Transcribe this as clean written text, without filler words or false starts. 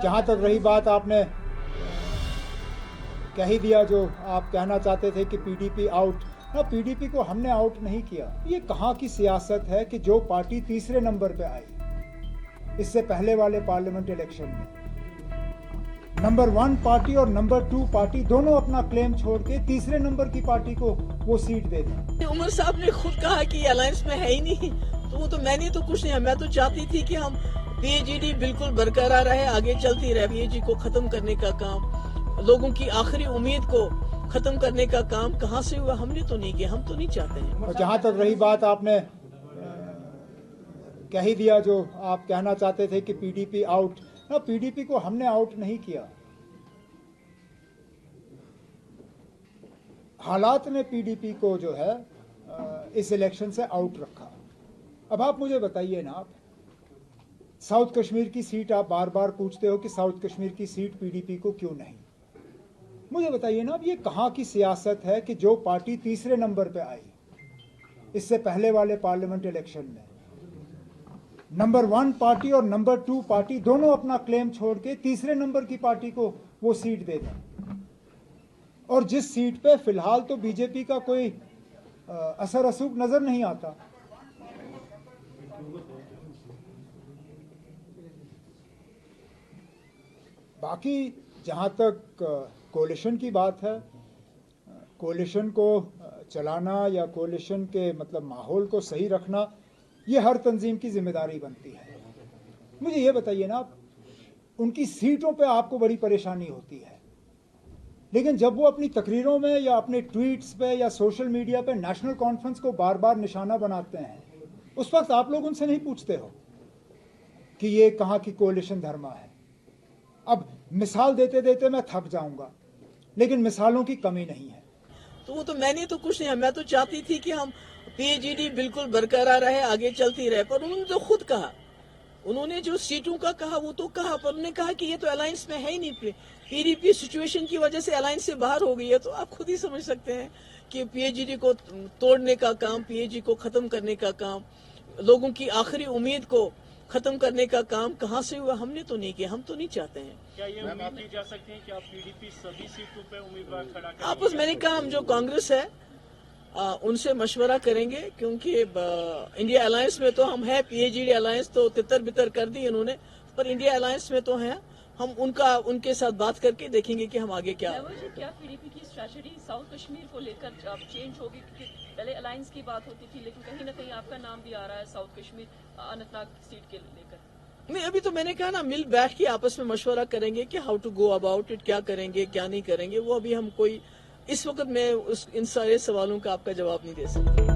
जहाँ तक रही बात, आपने कह ही दिया जो आप कहना चाहते थे कि पीडीपी आउट। ना, पीडीपी को हमने आउट नहीं किया। ये कहाँ की सियासत है कि जो पार्टी तीसरे नंबर पे आई इससे पहले वाले पार्लियामेंट इलेक्शन में, नंबर 1 पार्टी और नंबर 2 पार्टी दोनों अपना क्लेम छोड़ के तीसरे नंबर की पार्टी को वो सीट दे दी। उमर साहब ने खुद कहा कि अलायंस में है ही नहीं, तो वो तो मैंने तो कुछ नहीं। मैं तो चाहती थी कि हम पीएचडी बिल्कुल बरकरार रहे, आगे चलती रहे। पीएचडी को खत्म करने का काम, लोगों की आखिरी उम्मीद को खत्म करने का काम कहाँ से हुआ? हमने तो नहीं किया, हम तो नहीं चाहते हैं। और जहाँ तक रही बात, आपने कह ही दिया जो आप कहना चाहते थे कि पीडीपी आउट। ना, पीडीपी को हमने आउट नहीं किया। हालात ने पीडीपी को जो है इस इलेक्शन से आउट रखा। अब आप मुझे बताइए ना, आप साउथ कश्मीर की सीट आप बार बार पूछते हो कि साउथ कश्मीर की सीट पीडीपी को क्यों नहीं। मुझे बताइए ना, अब ये कहाँ की सियासत है कि जो पार्टी तीसरे नंबर पे आई इससे पहले वाले पार्लियामेंट इलेक्शन में, नंबर 1 पार्टी और नंबर 2 पार्टी दोनों अपना क्लेम छोड़ के तीसरे नंबर की पार्टी को वो सीट दे दें, और जिस सीट पे फिलहाल तो बीजेपी का कोई असर रसूख नजर नहीं आता। बाकी जहां तक कोalition की बात है, कोalition को चलाना या कोalition के मतलब माहौल को सही रखना, ये हर तंजीम की जिम्मेदारी बनती है। मुझे ये बताइए ना, उनकी सीटों पे आपको बड़ी परेशानी होती है, लेकिन जब वो अपनी तकरीरों में या अपने ट्वीट्स पे या सोशल मीडिया पे नेशनल कॉन्फ्रेंस को बार बार निशाना बनाते हैं, उस वक्त आप लोग उनसे नहीं पूछते हो कि ये कहाँ की कोalition धर्मा है। अब मिसाल देते देते मैं थक जाऊंगा, लेकिन मिसालों की कमी नहीं है। तो वो तो मैंने तो कुछ नहीं। मैं तो चाहती थी कि हम पीएचडी बिल्कुल बरकरार रहे, आगे चलती रहे। पर उन्होंने तो खुद कहा, उन्होंने जो सीटों का कहा वो तो कहा, पर उन्होंने कहा कि ये तो अलायंस में है ही नहीं। पीडीपी सिचुएशन की वजह से अलायंस से बाहर हो गई है। तो आप खुद ही समझ सकते हैं कि पीएचडी को तोड़ने का काम, पीएचडी को खत्म करने का काम, लोगों की आखिरी उम्मीद को खत्म करने का काम कहाँ से हुआ? हमने तो नहीं किया, हम तो नहीं चाहते हैं। क्या ये उम्मीद की जा सकती है कि आप पीडीपी सभी सीटों पे उम्मीदवार खड़ा करेंगे? आपस मैंने कहा हम जो कांग्रेस है उनसे मशवरा करेंगे, क्योंकि इंडिया अलायंस में तो हम है। पीएचडी अलायंस तो तितर बितर कर दी उन्होंने, पर इंडिया अलायंस में तो है। हम उनके साथ बात करके देखेंगे कि हम आगे क्या। क्या पीडीपी की स्ट्रेटजी साउथ कश्मीर को लेकर अब चेंज होगी? क्योंकि पहले अलायंस की बात होती थी, लेकिन कहीं ना कहीं आपका नाम भी आ रहा है साउथ कश्मीर अनंतनाग सीट के लेकर। नहीं, अभी तो मैंने कहा ना, मिल बैठ के आपस में मशवरा करेंगे कि how to go about it, क्या करेंगे क्या नहीं करेंगे। वो अभी हम कोई इस वक्त मैं इन सारे सवालों का आपका जवाब नहीं दे सकता।